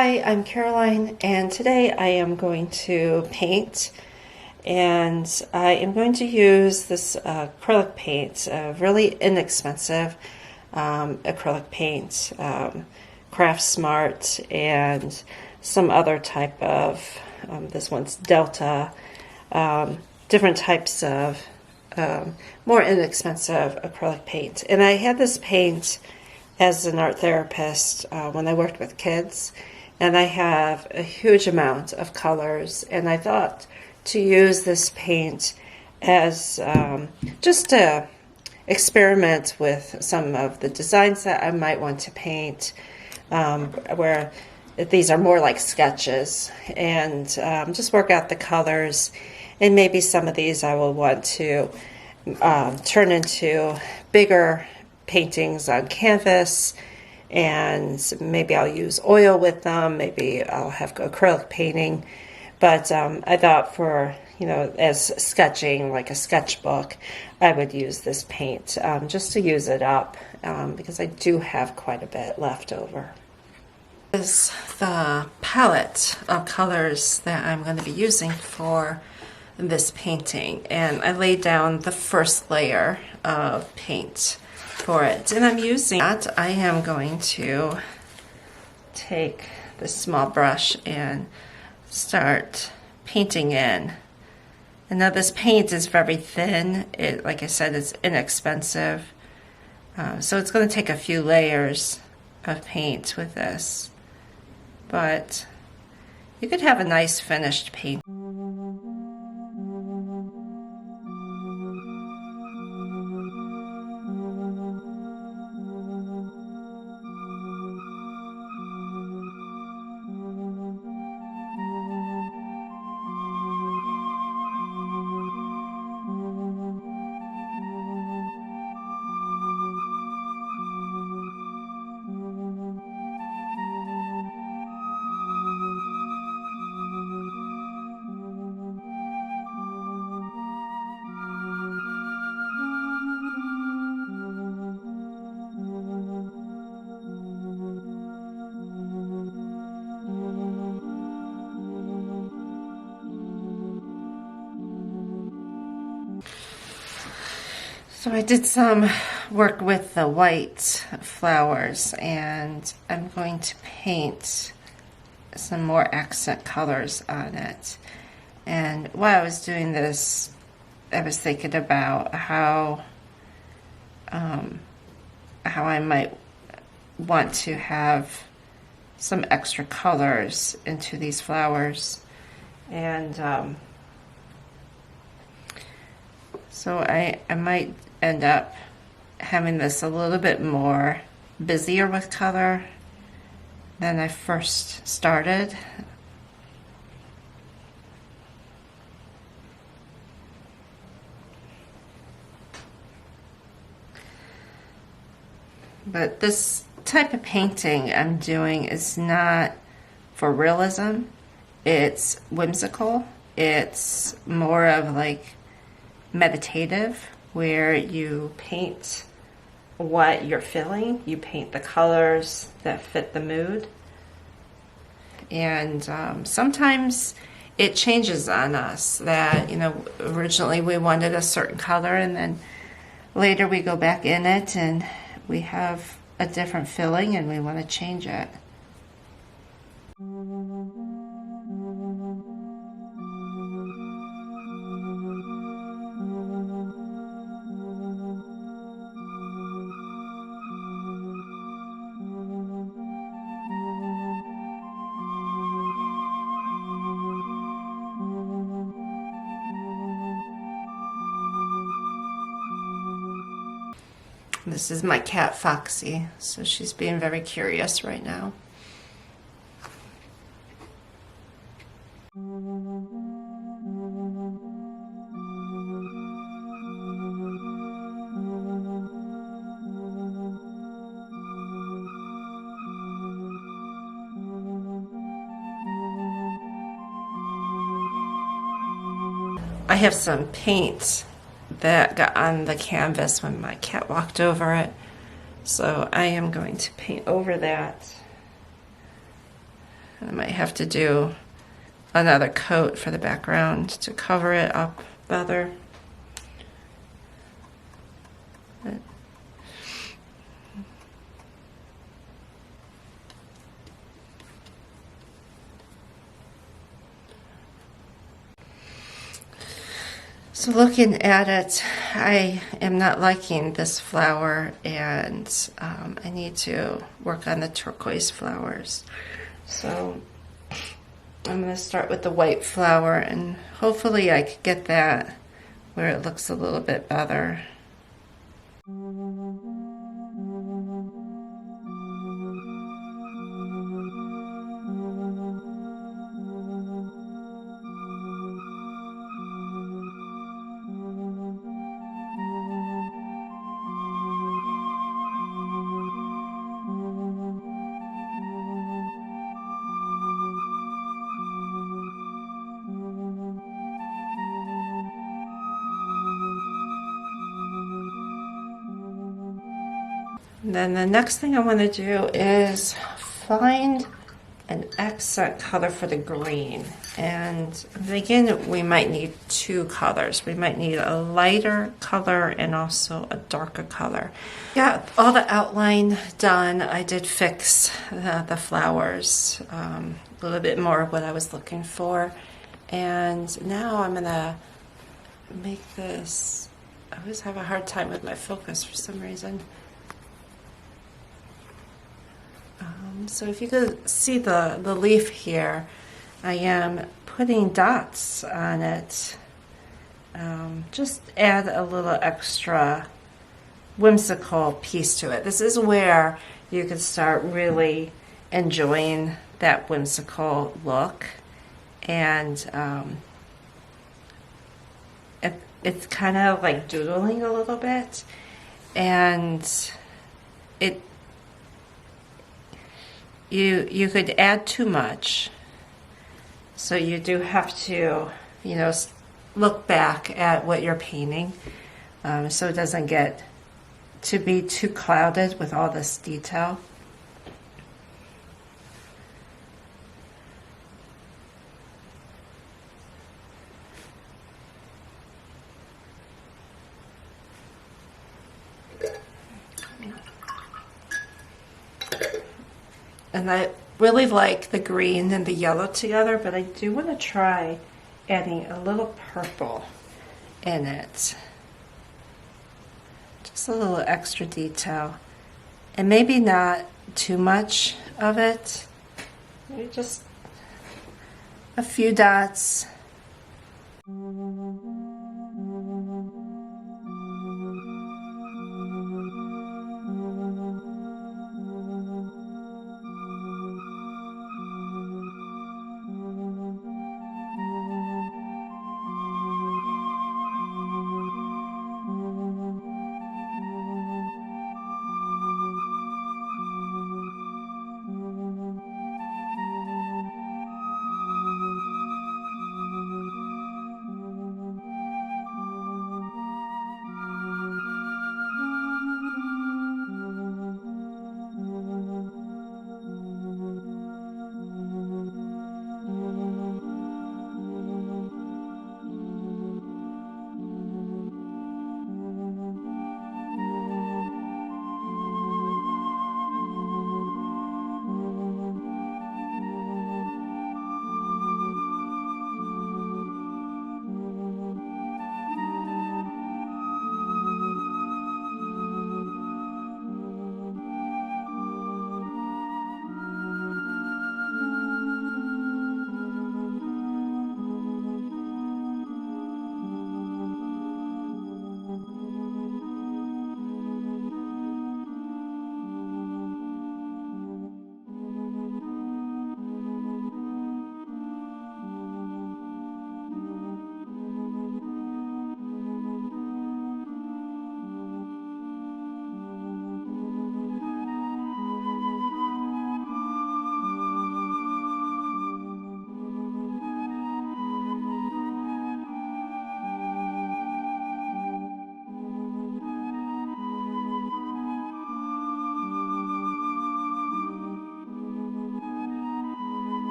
Hi, I'm Caroline, and today I am going to paint, and I am going to use this acrylic paint, really inexpensive acrylic paint, Craft Smart, and some other type of, this one's Delta, different types of more inexpensive acrylic paint. And I had this paint as an art therapist when I worked with kids, and I have a huge amount of colors, and I thought to use this paint as just to experiment with some of the designs that I might want to paint, where these are more like sketches, and just work out the colors. And maybe some of these I will want to turn into bigger paintings on canvas, and maybe I'll use oil with them, maybe I'll have acrylic painting. But I thought for, as sketching, like a sketchbook, I would use this paint just to use it up because I do have quite a bit left over. This is the palette of colors that I'm going to be using for this painting, and I laid down the first layer of paint for it, and I'm using that. I am going to take this small brush and start painting in. And now this paint is very thin. It, like I said, it's inexpensive, so it's going to take a few layers of paint with this, but you could have a nice finished paint. So I did some work with the white flowers, and I'm going to paint some more accent colors on it. And while I was doing this, I was thinking about how I might want to have some extra colors into these flowers. And so I might end up having this a little bit more busier with color than I first started. But this type of painting I'm doing is not for realism. It's whimsical. It's more of like meditative, where you paint what you're feeling, you paint the colors that fit the mood, and sometimes it changes on us that, originally we wanted a certain color, and then later we go back in it and we have a different feeling and we want to change it. This is my cat Foxy, so she's being very curious right now. I have some paint that got on the canvas when my cat walked over it, so I am going to paint over that I might have to do another coat for the background to cover it up better. So looking at it, I am not liking this flower, and I need to work on the turquoise flowers. So I'm going to start with the white flower, and hopefully I can get that where it looks a little bit better. And then the next thing I want to do is find an accent color for the green. And again, we might need two colors. We might need a lighter color and also a darker color. Got all the outline done. I did fix the flowers, a little bit more of what I was looking for. And now I'm gonna make this. I always have a hard time with my focus for some reason. So if you could see the leaf here, I am putting dots on it. Just add a little extra whimsical piece to it. This is where you can start really enjoying that whimsical look. And it's kind of like doodling a little bit. And you could add too much, so you do have to, look back at what you're painting, so it doesn't get to be too clouded with all this detail. And I really like the green and the yellow together, but I do want to try adding a little purple in it. Just a little extra detail. And maybe not too much of it. Maybe just a few dots.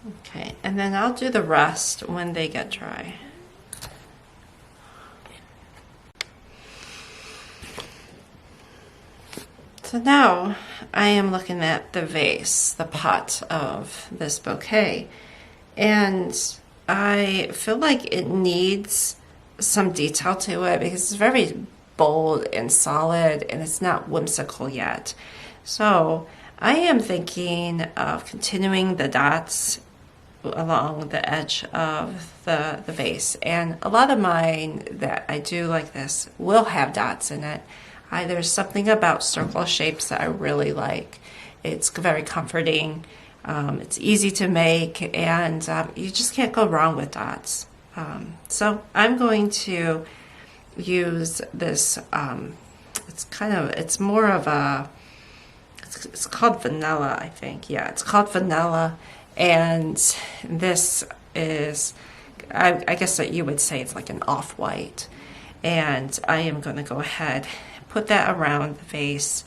Okay, and then I'll do the rest when they get dry. So now I am looking at the vase, the pot of this bouquet, and I feel like it needs some detail to it because it's very bold and solid and it's not whimsical yet. So I am thinking of continuing the dots along the edge of the vase, and a lot of mine that I do like this will have dots in it. There's something about circle shapes that I really like. It's very comforting, it's easy to make, and you just can't go wrong with dots. So I'm going to use this, it's more of a, it's called vanilla, I think. Yeah, it's called vanilla, and this is, I guess that you would say it's like an off-white. And I am going to go ahead, put that around the vase,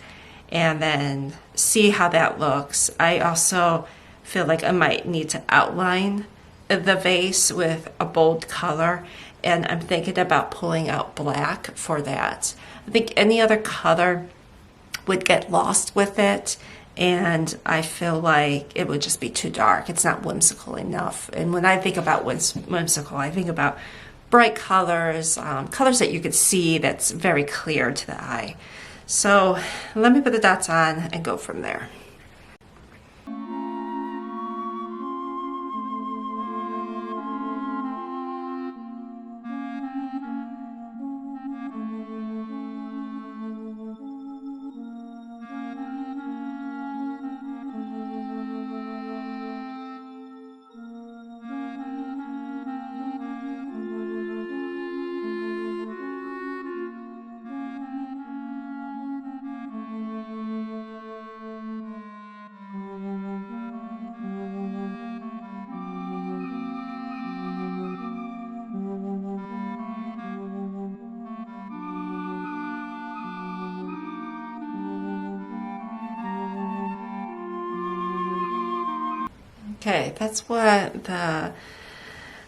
and then see how that looks. I also feel like I might need to outline the vase with a bold color, and I'm thinking about pulling out black for that. I think any other color would get lost with it, and I feel like it would just be too dark. It's not whimsical enough. And when I think about whimsical, I think about bright colors, colors that you could see that's very clear to the eye. So let me put the dots on and go from there. Okay, that's what the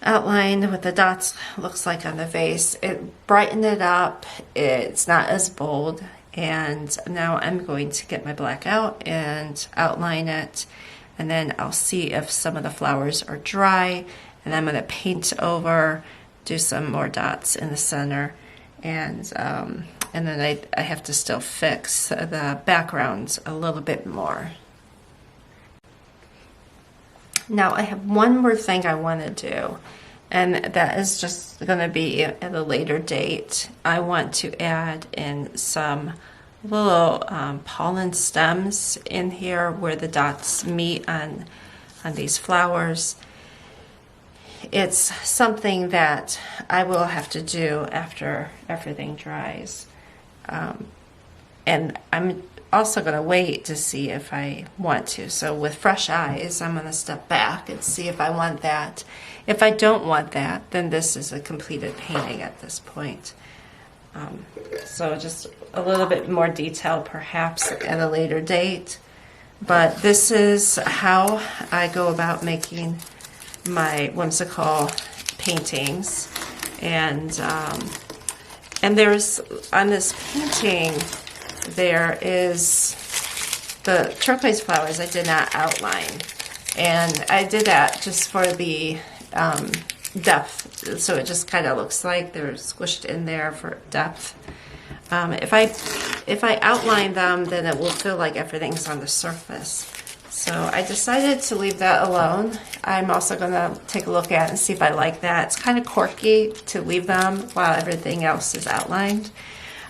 outline with the dots looks like on the vase. It brightened it up, it's not as bold, and now I'm going to get my black out and outline it, and then I'll see if some of the flowers are dry, and I'm going to paint over, do some more dots in the center, and then I have to still fix the background a little bit more. Now I have one more thing I want to do, and that is just going to be at a later date. I want to add in some little pollen stems in here where the dots meet on these flowers. It's something that I will have to do after everything dries. And I'm also going to wait to see if I want to. So with fresh eyes, I'm going to step back and see if I want that. If I don't want that, then this is a completed painting at this point. So just a little bit more detail perhaps at a later date. But this is how I go about making my whimsical paintings. And there's, on this painting, there is the turquoise flowers I did not outline, and I did that just for the depth, so it just kind of looks like they're squished in there for depth. If I outline them, then it will feel like everything's on the surface. So I decided to leave that alone. I'm also going to take a look at it and see if I like that. It's kind of quirky to leave them while everything else is outlined.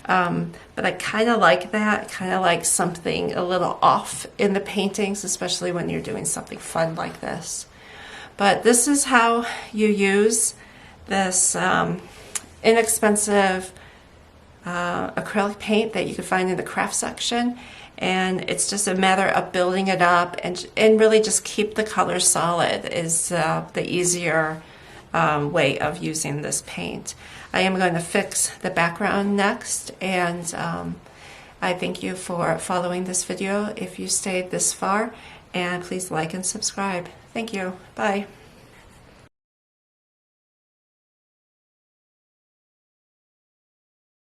But I kind of like that, kind of like something a little off in the paintings, especially when you're doing something fun like this. But this is how you use this inexpensive acrylic paint that you can find in the craft section. And it's just a matter of building it up and really just keep the colors solid is the easier way of using this paint. I am going to fix the background next, and I thank you for following this video if you stayed this far, and please like and subscribe. Thank you. Bye.